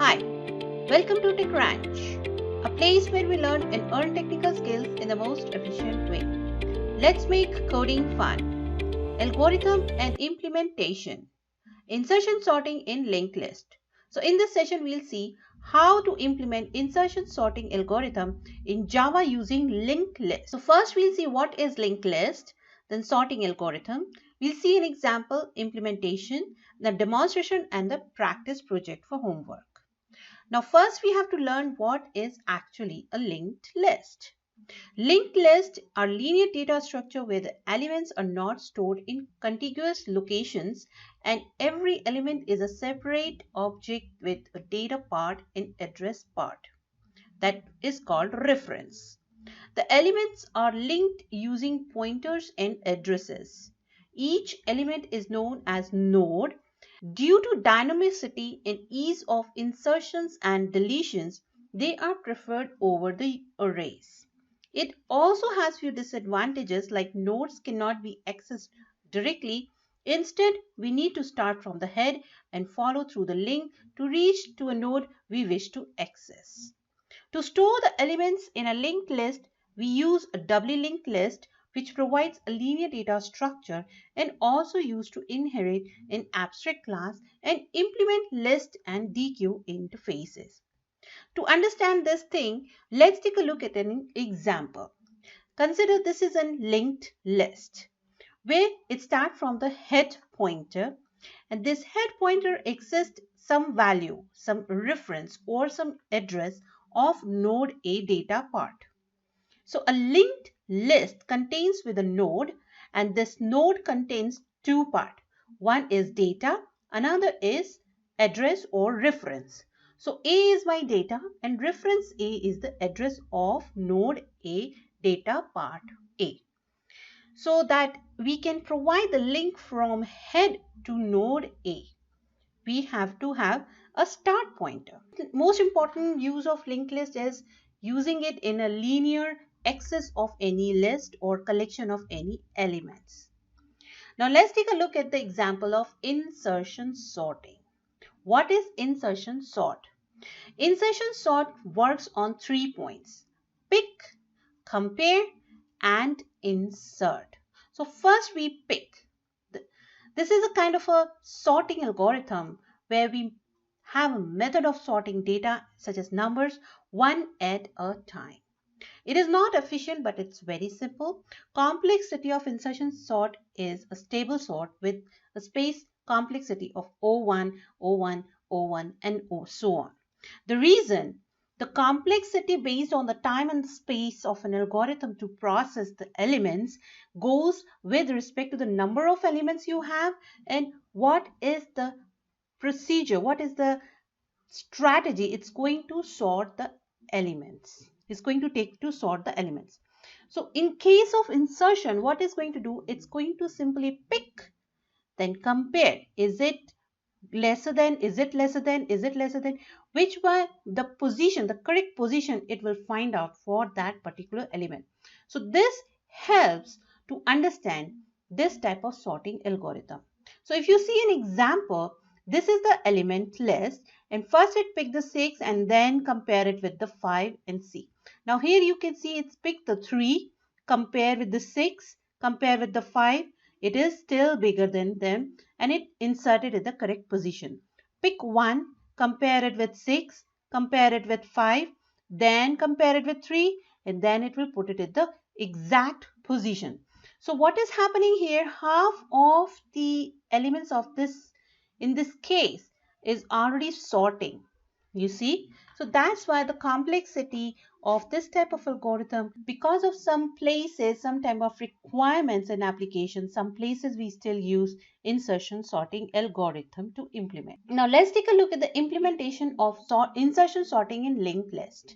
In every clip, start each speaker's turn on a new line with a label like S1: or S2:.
S1: Hi, welcome to Tech Ranch, a place where we learn and earn technical skills in the most efficient way. Let's make coding fun. Algorithm and implementation. Insertion sorting in linked list. So in this session, we'll see how to implement insertion sorting algorithm in Java using linked list. So first we'll see what is linked list, then sorting algorithm. We'll see an example, implementation, the demonstration and the practice project for homework. Now first we have to learn what is actually a linked list. Linked lists are linear data structure where the elements are not stored in contiguous locations and every element is a separate object with a data part and address part. That is called reference. The elements are linked using pointers and addresses. Each element is known as node. Due to dynamicity and ease of insertions and deletions, they are preferred over the arrays. It also has few disadvantages like nodes cannot be accessed directly. Instead, we need to start from the head and follow through the link to reach to a node we wish to access. To store the elements in a linked list, we use a doubly linked list which provides a linear data structure and also used to inherit an abstract class and implement list and dequeue interfaces. To understand this thing, let's take a look at an example. Consider this is a linked list where it starts from the head pointer and this head pointer exists some value, some reference or some address of node A data part. So a linked list contains with a node and this node contains two parts. One is data, another is address or reference. So A is my data and reference A is the address of node A data part A. So that we can provide the link from head to node A, we have to have a start pointer. The most important use of linked list is using it in a linear access of any list or collection of any elements. Now let's take a look at the example of insertion sorting. What is insertion sort? Insertion sort works on 3 points: pick, compare and insert. So first we pick. This is a kind of a sorting algorithm where we have a method of sorting data such as numbers one at a time. It is not efficient, but it's very simple. Complexity of insertion sort is a stable sort with a space complexity of O1, O1, O1 and so on. The reason, the complexity based on the time and space of an algorithm to process the elements goes with respect to the number of elements you have and what is the procedure, what is the strategy it's going to sort the elements. It's going to take to sort the elements. So in case of insertion, what it's going to do, it's going to simply pick, then compare. Is it lesser than, is it lesser than, is it lesser than, which one the position, the correct position it will find out for that particular element. So this helps to understand this type of sorting algorithm. So if you see an example, this is the element list and first it picked the 6 and then compare it with the 5 and see. Now here you can see it's picked the 3, compare with the 6, compare with the 5. It is still bigger than them and it inserted in the correct position. Pick 1, compare it with 6, compare it with 5, then compare it with 3 and then it will put it in the exact position. So what is happening here, half of the elements of this, in this case, is already sorting. You see, so that's why the complexity of this type of algorithm, because of some places, some type of requirements and applications, some places we still use insertion sorting algorithm to implement. Now let's take a look at the implementation of insertion sorting in linked list.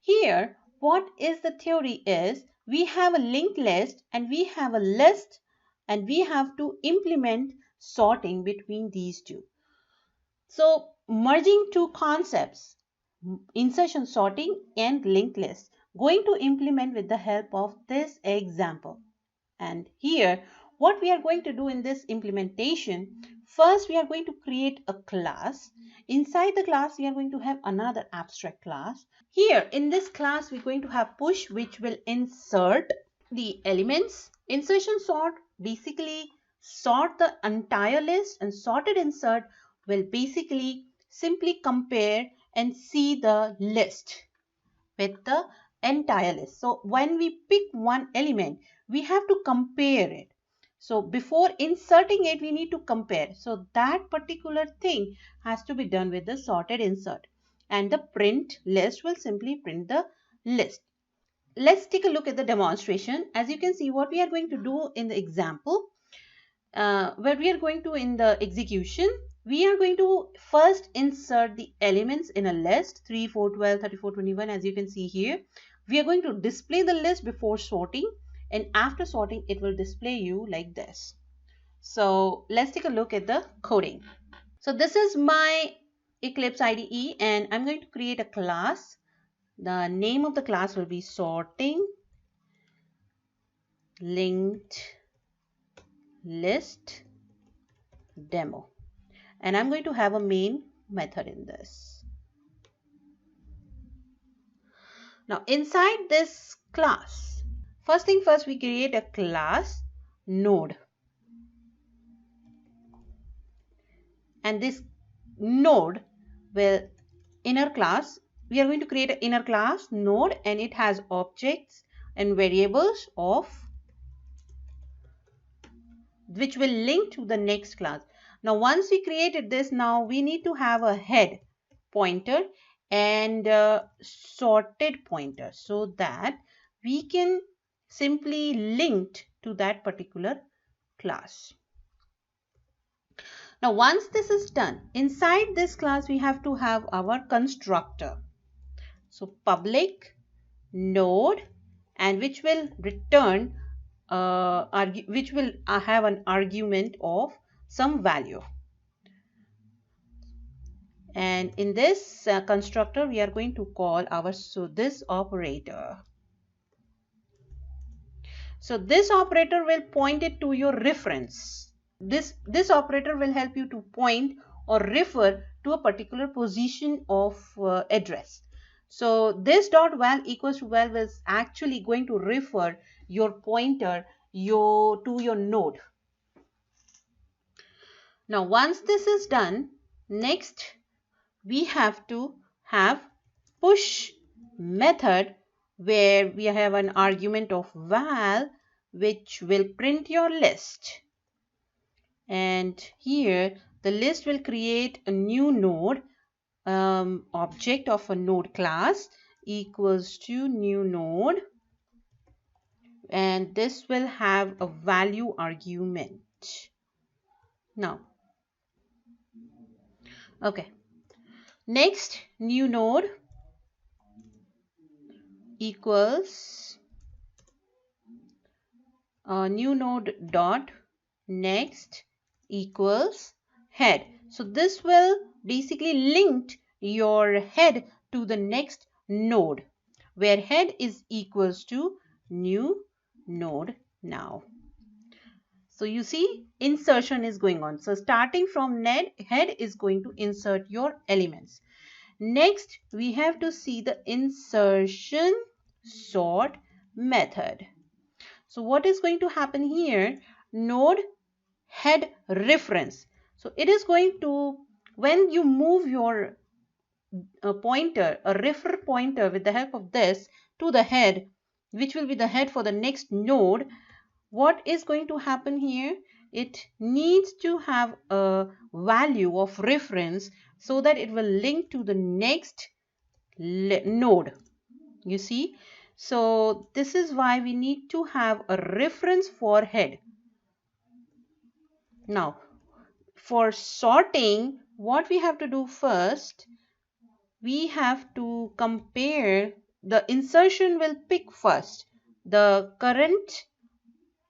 S1: Here, what is the theory is, we have a linked list and we have a list and we have to implement sorting between these two. So merging two concepts, insertion sorting and linked list, going to implement with the help of this example. And here what we are going to do in this implementation, first we are going to create a class. Inside the class, we are going to have another abstract class. Here in this class, we're going to have push, which will insert the elements. Insertion sort basically sort the entire list, and sorted insert will basically simply compare and see the list with the entire list. So when we pick one element, we have to compare it. So before inserting it, we need to compare. So that particular thing has to be done with the sorted insert, and the print list will simply print the list. Let's take a look at the demonstration. As you can see, what we are going to do in the example, where we are going to in the execution, we are going to first insert the elements in a list 3, 4, 12, 34, 21. As you can see here, we are going to display the list before sorting, and after sorting it will display you like this. So let's take a look at the coding. So this is my Eclipse IDE, and I'm going to create a class. The name of the class will be sorting linked list demo, and I'm going to have a main method in this. Now inside this class, first thing first, we create a class node, and this node will inner class, we are going to create an inner class node, and it has objects and variables of which will link to the next class. Now once we created this, now we need to have a head pointer and sorted pointer, so that we can simply link to that particular class. Now once this is done, inside this class we have to have our constructor. So public node, and which will return which will have an argument of some value. And in this constructor, we are going to call our this operator. So this operator will point it to your reference. This operator will help you to point or refer to a particular position of address. So this dot val equals to val is actually going to refer your pointer to your node. Now once this is done, next we have to have push method, where we have an argument of val which will print your list. And here the list will create a new node, object of a node class equals to new node, and this will have a value argument. Now, okay, next new node equals new node dot next equals head. So this will basically link your head to the next node, where head is equals to new node now. So you see, insertion is going on. So starting from head is going to insert your elements. Next, we have to see the insertion sort method. So what is going to happen here? Node head reference. So it is going to, when you move your pointer, a refer pointer with the help of this to the head, which will be the head for the next node, what is going to happen here? It needs to have a value of reference so that it will link to the next node. You see? So this is why we need to have a reference for head. Now, for sorting, what we have to do first, we have to compare. The insertion will pick first the current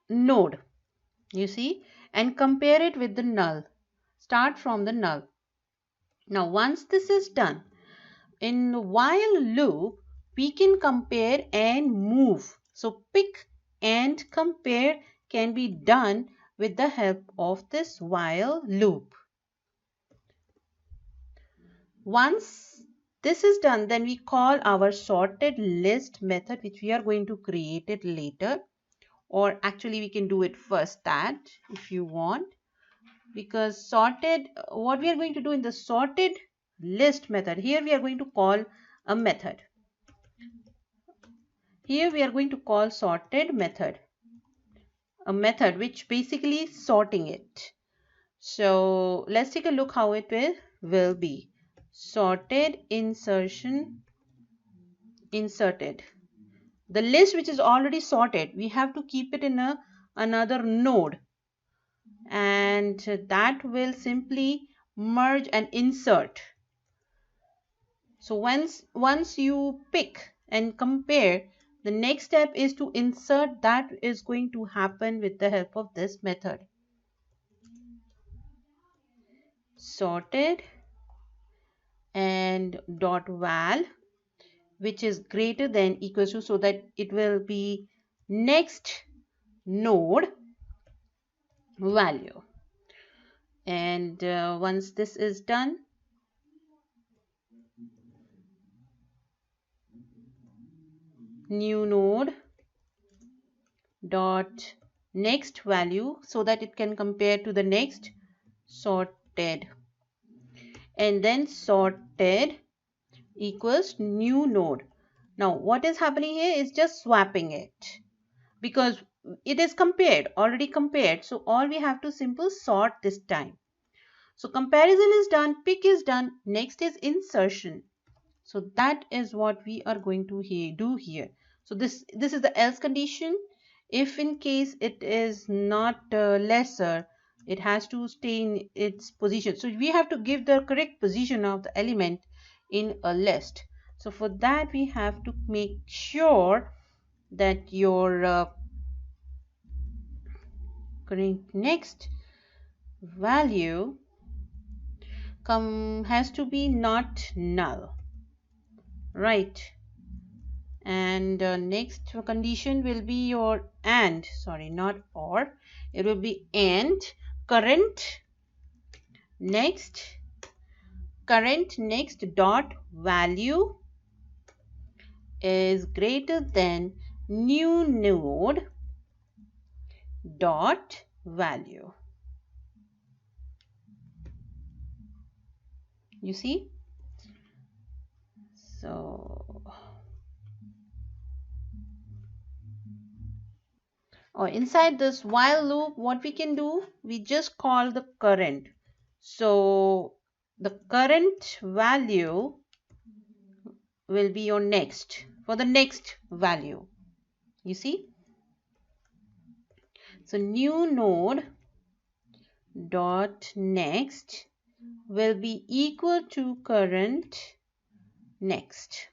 S1: node, you see, and compare it with the null. Start from the null. Now once this is done, in the while loop we can compare and move. So pick and compare can be done with the help of this while loop. Once this is done, then we call our sorted list method, which we are going to create it later, or actually we can do it first that if you want, because sorted, what we are going to do in the sorted list method, here we are going to call a method. Here we are going to call sorted method, a method which basically is sorting it. So let's take a look how it will be. Sorted insertion inserted. The list which is already sorted, we have to keep it in another node, and that will simply merge and insert. So once you pick and compare, the next step is to insert. That is going to happen with the help of this method. Sorted and dot val, which is greater than equals to, so that it will be next node value. And once this is done, new node dot next value, so that it can compare to the next sorted, and then sorted equals new node. Now what is happening here is just swapping it, because it is compared, already compared. So all we have to simply sort this time. So comparison is done, pick is done, next is insertion. So that is what we are going to do here. So this is the else condition. If in case it is not lesser, it has to stay in its position. So we have to give the correct position of the element in a list. So for that we have to make sure that your next value has to be not null, right? And next condition will be your and, sorry, not or, it will be and current next dot value is greater than new node dot value. You see? So inside this while loop, what we can do, we just call the current. So the current value will be your next, for the next value. You see? So new node dot next will be equal to current next.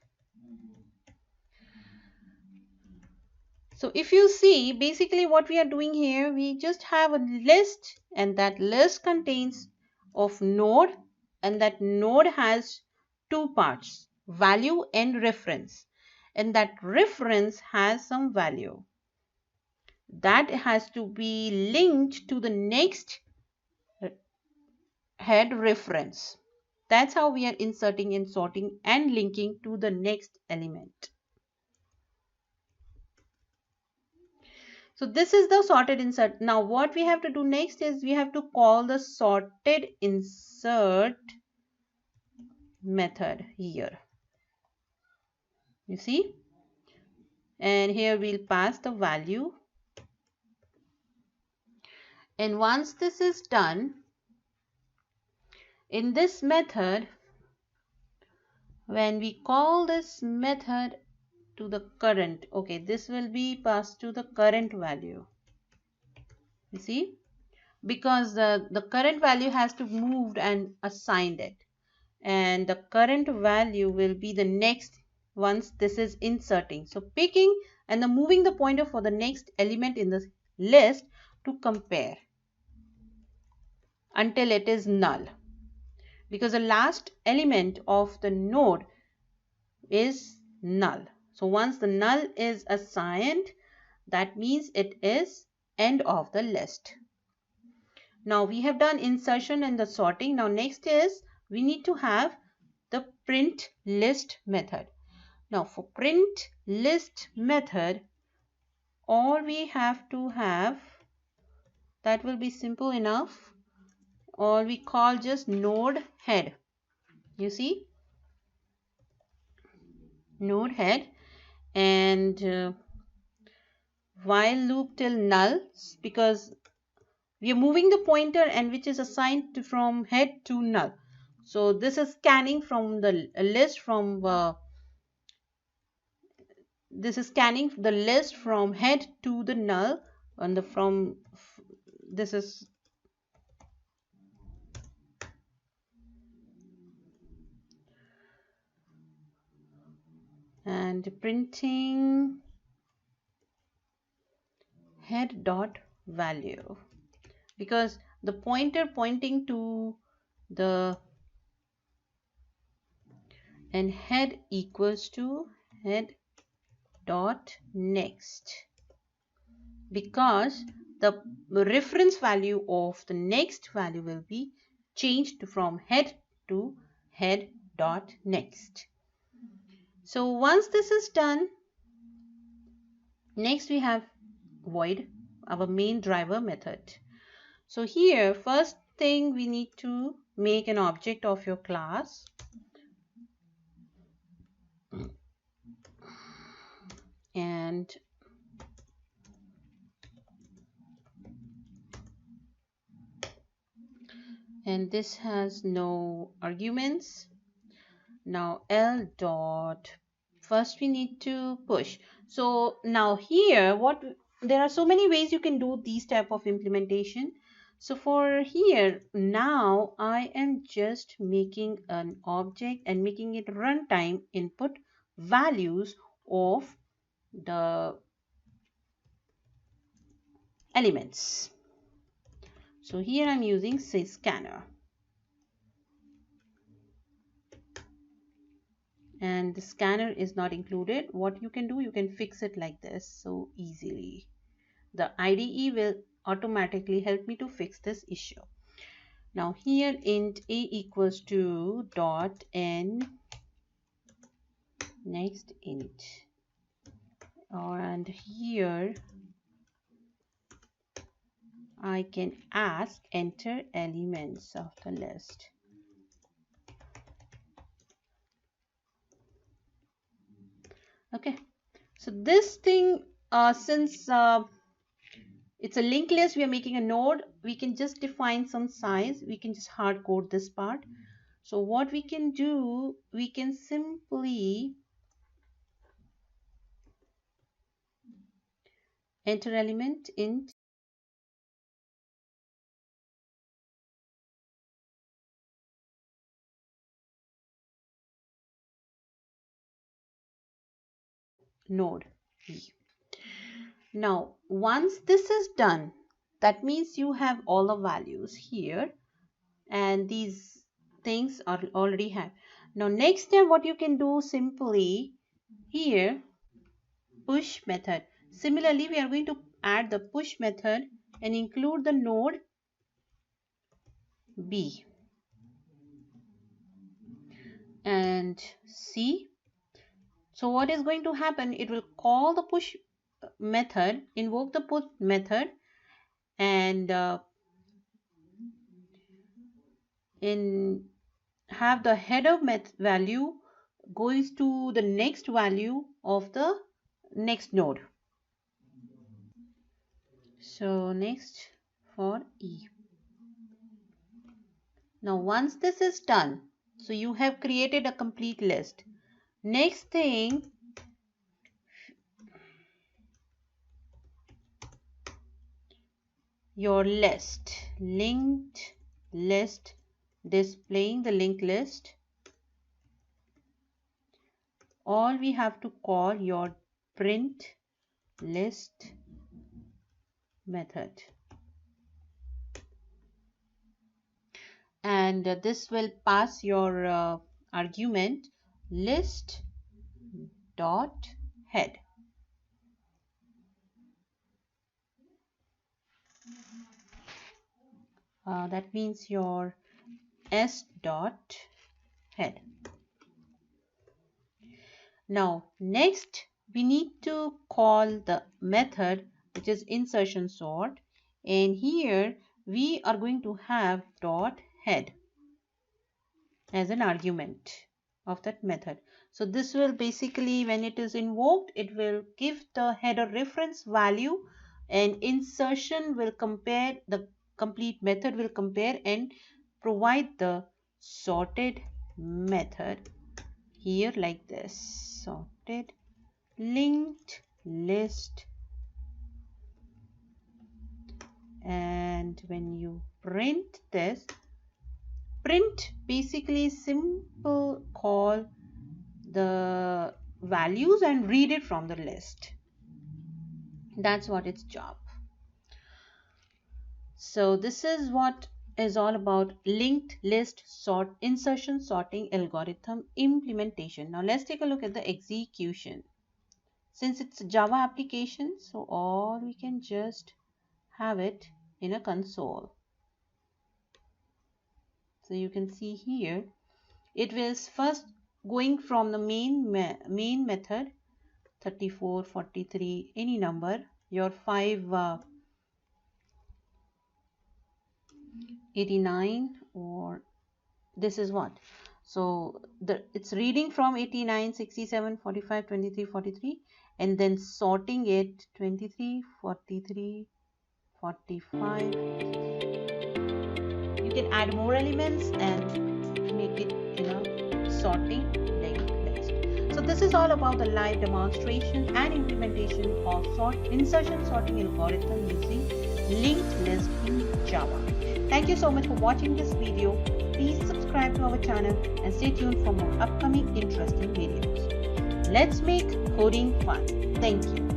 S1: So if you see, basically what we are doing here, we just have a list, and that list contains of node, and that node has two parts, value and reference, and that reference has some value that has to be linked to the next head reference. That's how we are inserting and sorting and linking to the next element. So this is the sorted insert. Now what we have to do next is we have to call the sorted insert method here. You see? And here we'll pass the value. And once this is done, in this method, when we call this method to the current, okay, this will be passed to the current value. You see, because the current value has to move and assigned it, and the current value will be the next once this is inserting. So picking and the moving the pointer for the next element in the list to compare until it is null, because the last element of the node is null. So once the null is assigned, that means it is end of the list. Now we have done insertion and the sorting. Now next is we need to have the print list method. Now for print list method, all we have to have, that will be simple enough, or we call just node head. You see, node head, and while loop till null, because we are moving the pointer and which is assigned from head to null. So this is scanning from the list from this is scanning the list from head to the null, and this is and printing head dot value, because the pointer pointing to the and head equals to head dot next, because the reference value of the next value will be changed from head to head dot next. So once this is done, next we have void, our main driver method. So here first thing we need to make an object of your class, and this has no arguments. Now L dot, first we need to push. So now here there are so many ways you can do these type of implementation. So for here now I am just making an object and making it runtime input values of the elements. So here I'm using scanner, and the scanner is not included. What you can do, you can fix it like this so easily. The IDE will automatically help me to fix this issue. Now here int a equals to dot n next int, and here I can ask enter elements of the list. Okay, so this thing, since it's a linked list, we are making a node, we can just define some size, we can just hard code this part. So what we can do, we can simply enter element int node. Now once this is done, that means you have all the values here and these things are already have. Now next step, what you can do, simply here push method. Similarly, we are going to add the push method and include the node B and C. So what is going to happen, it will call the push method, invoke the push method, and have the header value goes to the next value of the next node. So next for E. Now once this is done, so you have created a complete list. Next thing, your list, linked list, displaying the linked list. All we have to call your print list method, and this will pass your argument list dot head. that means your s dot head. Now next we need to call the method which is insertion sort, and here we are going to have dot head as an argument of that method. So this will basically, when it is invoked, it will give the header reference value, and insertion will compare, the complete method will compare and provide the sorted method here like this: sorted linked list. And when you print this, print basically simple call the values and read it from the list. That's what its job. So this is what is all about linked list sort insertion sorting algorithm implementation. Now let's take a look at the execution. Since it's a Java application, so all we can just have it in a console. So you can see here it was first going from the main method 34, 43, any number, your 89, or this is what. So it's reading from 89, 67, 45, 23, 43, and then sorting it 23, 43, 45. You can add more elements and make it in a sorting linked list. So this is all about the live demonstration and implementation of insertion sorting algorithm using linked list in Java. Thank you so much for watching this video. Please subscribe to our channel and stay tuned for more upcoming interesting videos. Let's make coding fun. Thank you.